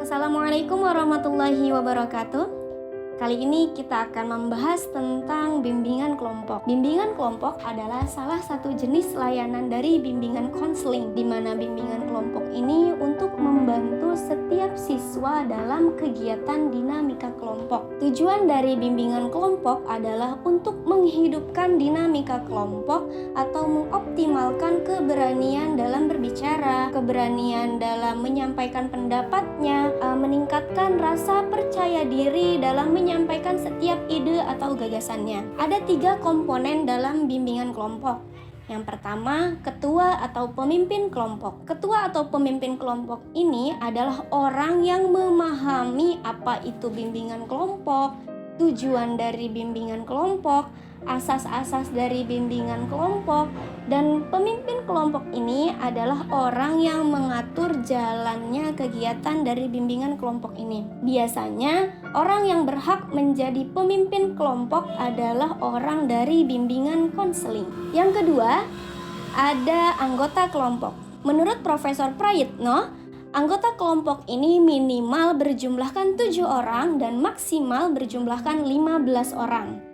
Assalamualaikum warahmatullahi wabarakatuh. Kali ini kita akan membahas tentang bimbingan kelompok. Bimbingan kelompok adalah salah satu jenis layanan dari bimbingan konseling, di mana bimbingan kelompok ini untuk membantu setiap siswa dalam kegiatan dinamika kelompok. Tujuan dari bimbingan kelompok adalah untuk menghidupkan dinamika kelompok atau mengoptimalkan keberanian dalam berbicara, keberanian dalam menyampaikan pendapatnya, meningkatkan rasa percaya diri dalam menyampaikan setiap ide atau gagasannya. Ada 3 komponen dalam bimbingan kelompok. Yang pertama, ketua atau pemimpin kelompok. Ketua atau pemimpin kelompok ini adalah orang yang memahami apa itu bimbingan kelompok, tujuan dari bimbingan kelompok, asas-asas dari bimbingan kelompok, dan pemimpin kelompok ini adalah orang yang mengatur jalannya kegiatan dari bimbingan kelompok ini. Biasanya, orang yang berhak menjadi pemimpin kelompok adalah orang dari bimbingan konseling. Yang kedua, ada anggota kelompok. Menurut Profesor Prayitno, anggota kelompok ini minimal berjumlahkan 7 orang dan maksimal berjumlahkan 15 orang.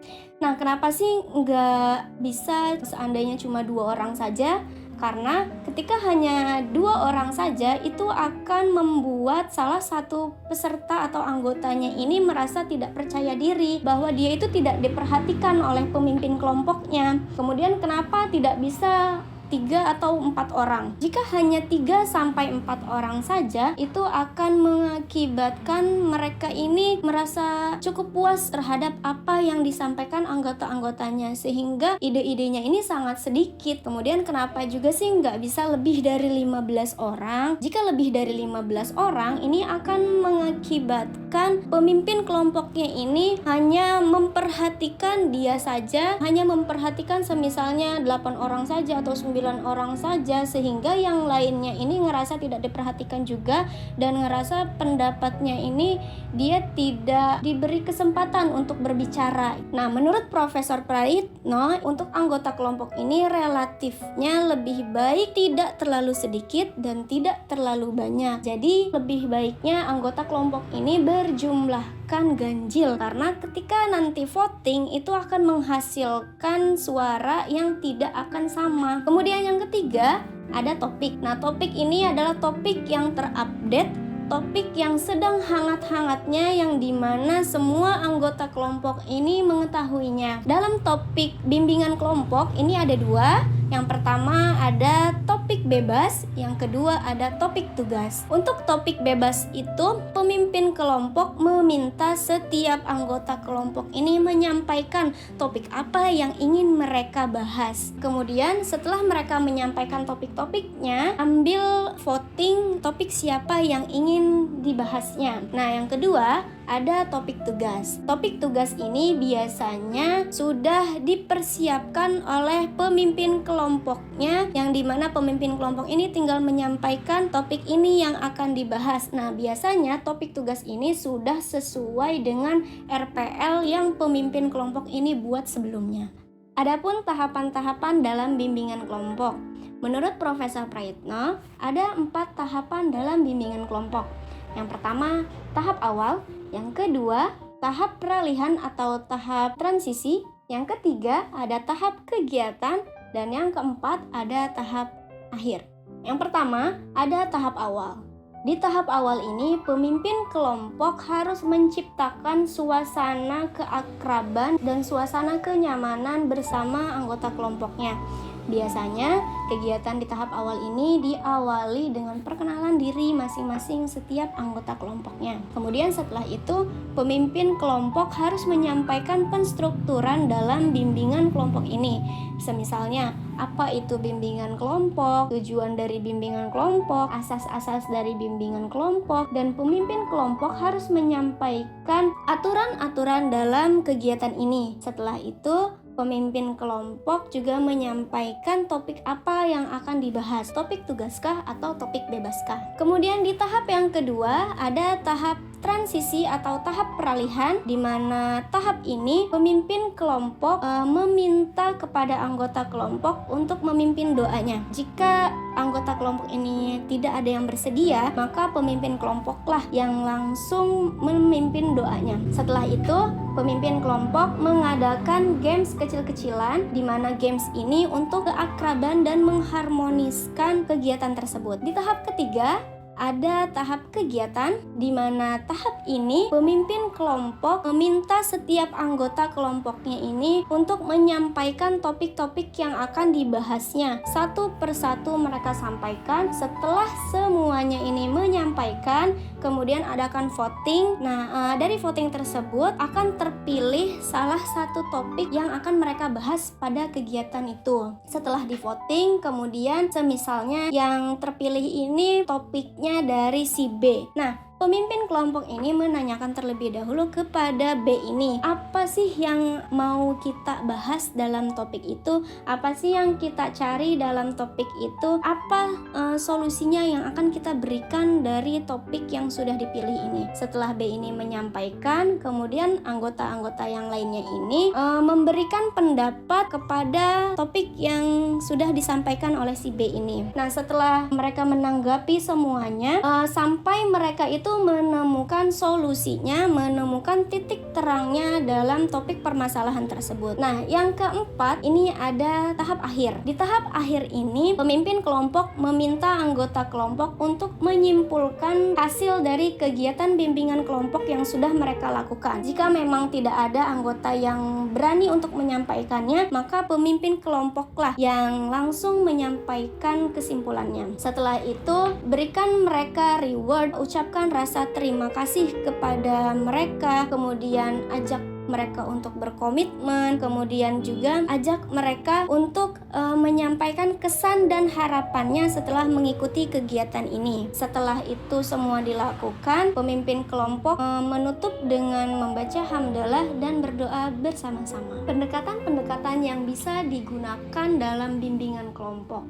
Nah, kenapa sih nggak bisa seandainya cuma 2 orang saja? Karena ketika hanya 2 orang saja, itu akan membuat salah satu peserta atau anggotanya ini merasa tidak percaya diri bahwa dia itu tidak diperhatikan oleh pemimpin kelompoknya. Kemudian kenapa tidak bisa 3 atau 4 orang? Jika hanya 3 sampai 4 orang saja, itu akan mengakibatkan mereka ini merasa cukup puas terhadap apa yang disampaikan anggota-anggotanya, sehingga ide-idenya ini sangat sedikit. Kemudian kenapa juga sih nggak bisa lebih dari 15 orang? Jika lebih dari 15 orang, ini akan mengakibatkan pemimpin kelompoknya ini hanya memperhatikan dia saja, hanya memperhatikan semisalnya 8 orang saja atau 9 orang saja, sehingga yang lainnya ini ngerasa tidak diperhatikan juga dan ngerasa pendapatnya ini dia tidak diberi kesempatan untuk berbicara. Nah, menurut Profesor Prayitno, untuk anggota kelompok ini relatifnya lebih baik tidak terlalu sedikit dan tidak terlalu banyak. Jadi lebih baiknya anggota kelompok ini berjumlahkan ganjil, karena ketika nanti voting itu akan menghasilkan suara yang tidak akan sama. Kemudian yang ketiga, ada topik. Nah, topik ini adalah topik yang terupdate, topik yang sedang hangat-hangatnya, yang dimana semua anggota kelompok ini mengetahuinya. Dalam topik bimbingan kelompok ini ada 2. Yang pertama ada topik bebas, yang kedua ada topik tugas. Untuk topik bebas itu, pemimpin kelompok meminta setiap anggota kelompok ini menyampaikan topik apa yang ingin mereka bahas. Kemudian setelah mereka menyampaikan topik-topiknya, ambil voting topik siapa yang ingin dibahasnya. Nah, yang kedua ada topik tugas. Topik tugas ini biasanya sudah dipersiapkan oleh pemimpin kelompoknya, yang dimana pemimpin kelompok ini tinggal menyampaikan topik ini yang akan dibahas. Nah, biasanya topik tugas ini sudah sesuai dengan RPL yang pemimpin kelompok ini buat sebelumnya. Adapun tahapan-tahapan dalam bimbingan kelompok. Menurut Profesor Prayitno, ada 4 tahapan dalam bimbingan kelompok. Yang pertama, tahap awal. Yang kedua, tahap peralihan atau tahap transisi. Yang ketiga, ada tahap kegiatan. Dan yang keempat, ada tahap akhir. Yang pertama, ada tahap awal. Di tahap awal ini, pemimpin kelompok harus menciptakan suasana keakraban dan suasana kenyamanan bersama anggota kelompoknya. Biasanya, kegiatan di tahap awal ini diawali dengan perkenalan diri masing-masing setiap anggota kelompoknya. Kemudian setelah itu, pemimpin kelompok harus menyampaikan penstrukturan dalam bimbingan kelompok ini. Semisalnya, apa itu bimbingan kelompok, tujuan dari bimbingan kelompok, asas-asas dari bimbingan kelompok, dan pemimpin kelompok harus menyampaikan aturan-aturan dalam kegiatan ini. Setelah itu, pemimpin kelompok juga menyampaikan topik apa yang akan dibahas, topik tugaskah atau topik bebaskah. Kemudian di tahap yang kedua ada tahap transisi atau tahap peralihan, di mana tahap ini pemimpin kelompok meminta kepada anggota kelompok untuk memimpin doanya. Jika anggota kelompok ini tidak ada yang bersedia, maka pemimpin kelompoklah yang langsung memimpin doanya. Setelah itu, pemimpin kelompok mengadakan games kecil-kecilan, di mana games ini untuk keakraban dan mengharmoniskan kegiatan tersebut. Di tahap ketiga, ada tahap kegiatan, di mana tahap ini pemimpin kelompok meminta setiap anggota kelompoknya ini untuk menyampaikan topik-topik yang akan dibahasnya. Satu persatu mereka sampaikan. Setelah semuanya ini menyampaikan, kemudian adakan voting. Nah, dari voting tersebut akan terpilih salah satu topik yang akan mereka bahas pada kegiatan itu. Setelah di voting, kemudian semisalnya yang terpilih ini topiknya dari si B. Nah, pemimpin kelompok ini menanyakan terlebih dahulu kepada B ini, apa sih yang mau kita bahas dalam topik itu? Apa sih yang kita cari dalam topik itu? Apa solusinya yang akan kita berikan dari topik yang sudah dipilih ini? Setelah B ini menyampaikan, kemudian anggota-anggota yang lainnya ini memberikan pendapat kepada topik yang sudah disampaikan oleh si B ini. Nah, setelah mereka menanggapi semuanya, sampai mereka itu menemukan solusinya, menemukan titik terangnya dalam topik permasalahan tersebut. Nah, yang keempat, ini ada tahap akhir. Di tahap akhir ini, pemimpin kelompok meminta anggota kelompok untuk menyimpulkan hasil dari kegiatan bimbingan kelompok yang sudah mereka lakukan. Jika memang tidak ada anggota yang berani untuk menyampaikannya, maka pemimpin kelompoklah yang langsung menyampaikan kesimpulannya. Setelah itu, berikan mereka reward, ucapkan rasa terima kasih kepada mereka, kemudian ajak mereka untuk berkomitmen, kemudian juga ajak mereka untuk menyampaikan kesan dan harapannya setelah mengikuti kegiatan ini. Setelah itu semua dilakukan, pemimpin kelompok menutup dengan membaca hamdalah dan berdoa bersama-sama. Pendekatan-pendekatan yang bisa digunakan dalam bimbingan kelompok.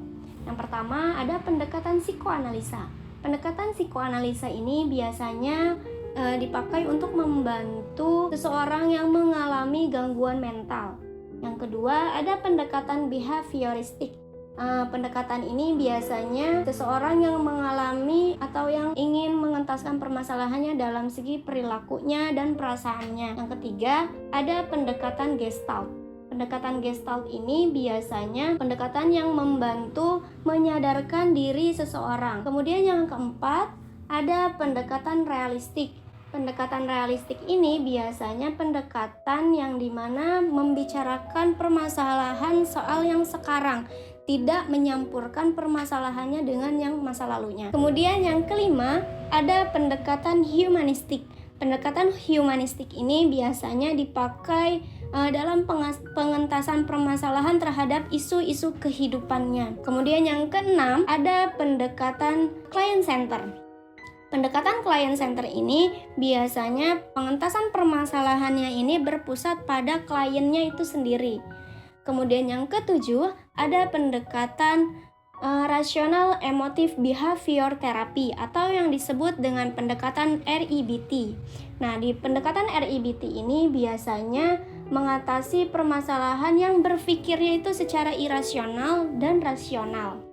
Yang pertama, ada pendekatan psikoanalisa. Pendekatan psikoanalisa ini biasanya dipakai untuk membantu seseorang yang mengalami gangguan mental. Yang kedua, ada pendekatan behavioristik. Pendekatan ini biasanya seseorang yang mengalami atau yang ingin mengentaskan permasalahannya dalam segi perilakunya dan perasaannya. Yang ketiga, ada pendekatan gestalt. Pendekatan gestalt ini biasanya pendekatan yang membantu menyadarkan diri seseorang. Kemudian yang keempat, ada pendekatan realistik. Pendekatan realistik ini biasanya pendekatan yang dimana membicarakan permasalahan soal yang sekarang, tidak menyampurkan permasalahannya dengan yang masa lalunya. Kemudian yang kelima, ada pendekatan humanistik. Pendekatan humanistik ini biasanya dipakai dalam pengentasan permasalahan terhadap isu-isu kehidupannya. Kemudian yang keenam, ada pendekatan client center. Pendekatan client center ini biasanya pengentasan permasalahannya ini berpusat pada kliennya itu sendiri. Kemudian yang ketujuh, ada pendekatan rasional emotif behavior therapy atau yang disebut dengan pendekatan REBT. Nah, di pendekatan REBT ini biasanya mengatasi permasalahan yang berpikirnya itu secara irasional dan rasional.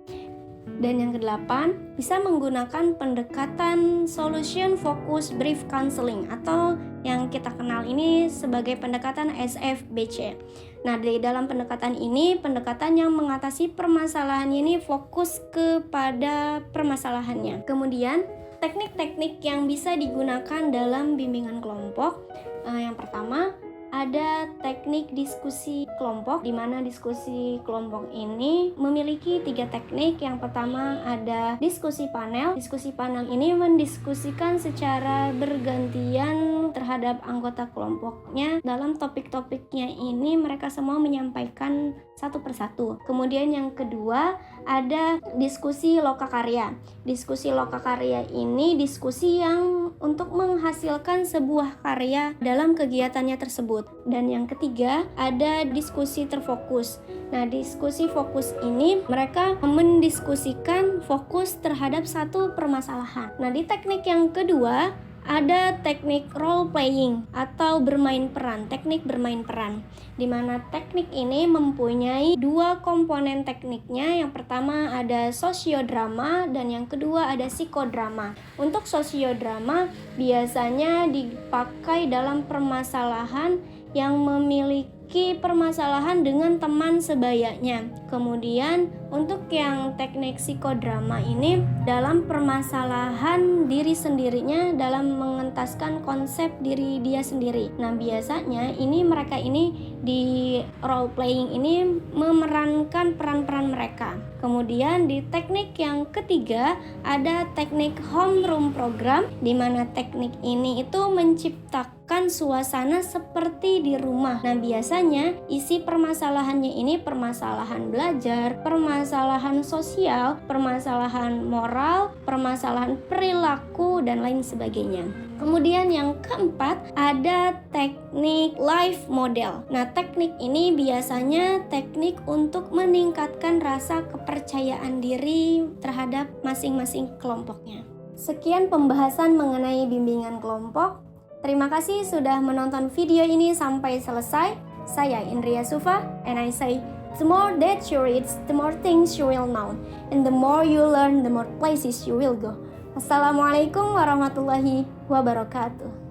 Dan yang kedelapan, bisa menggunakan pendekatan solution focus brief counseling atau yang kita kenal ini sebagai pendekatan SFBC. Nah, di dalam pendekatan ini, pendekatan yang mengatasi permasalahan ini fokus kepada permasalahannya. Kemudian, teknik-teknik yang bisa digunakan dalam bimbingan kelompok. Yang pertama, ada teknik diskusi kelompok, di mana diskusi kelompok ini memiliki 3 teknik. Yang pertama ada diskusi panel. Diskusi panel ini mendiskusikan secara bergantian terhadap anggota kelompoknya. Dalam topik-topiknya ini mereka semua menyampaikan satu persatu. Kemudian yang kedua ada diskusi lokakarya. Diskusi lokakarya ini diskusi yang untuk menghasilkan sebuah karya dalam kegiatannya tersebut. Dan yang ketiga ada diskusi terfokus. Nah, diskusi fokus ini mereka mendiskusikan fokus terhadap satu permasalahan. Nah, di teknik yang kedua ada teknik role playing atau bermain peran, teknik bermain peran, di mana teknik ini mempunyai dua komponen tekniknya. Yang pertama ada sosiodrama dan yang kedua ada psikodrama. Untuk sosiodrama biasanya dipakai dalam permasalahan yang memiliki permasalahan dengan teman sebayanya. Kemudian untuk yang teknik psikodrama ini dalam permasalahan diri sendirinya, dalam mengentaskan konsep diri dia sendiri. Nah, biasanya mereka di role playing ini memerankan peran-peran mereka. Kemudian di teknik yang ketiga ada teknik homeroom program, di mana teknik ini itu menciptakan suasana seperti di rumah. Nah, biasanya isi permasalahannya ini permasalahan belajar, permasalahan sosial, permasalahan moral, permasalahan perilaku, dan lain sebagainya. Kemudian yang keempat ada teknik life model. Nah, teknik ini biasanya teknik untuk meningkatkan rasa kepercayaan diri terhadap masing-masing kelompoknya. Sekian pembahasan mengenai bimbingan kelompok. Terima kasih sudah menonton video ini sampai selesai. Saya Indria Sufa, and I say, the more that you read, the more things you will know, and the more you learn, the more places you will go. Assalamualaikum warahmatullahi wabarakatuh.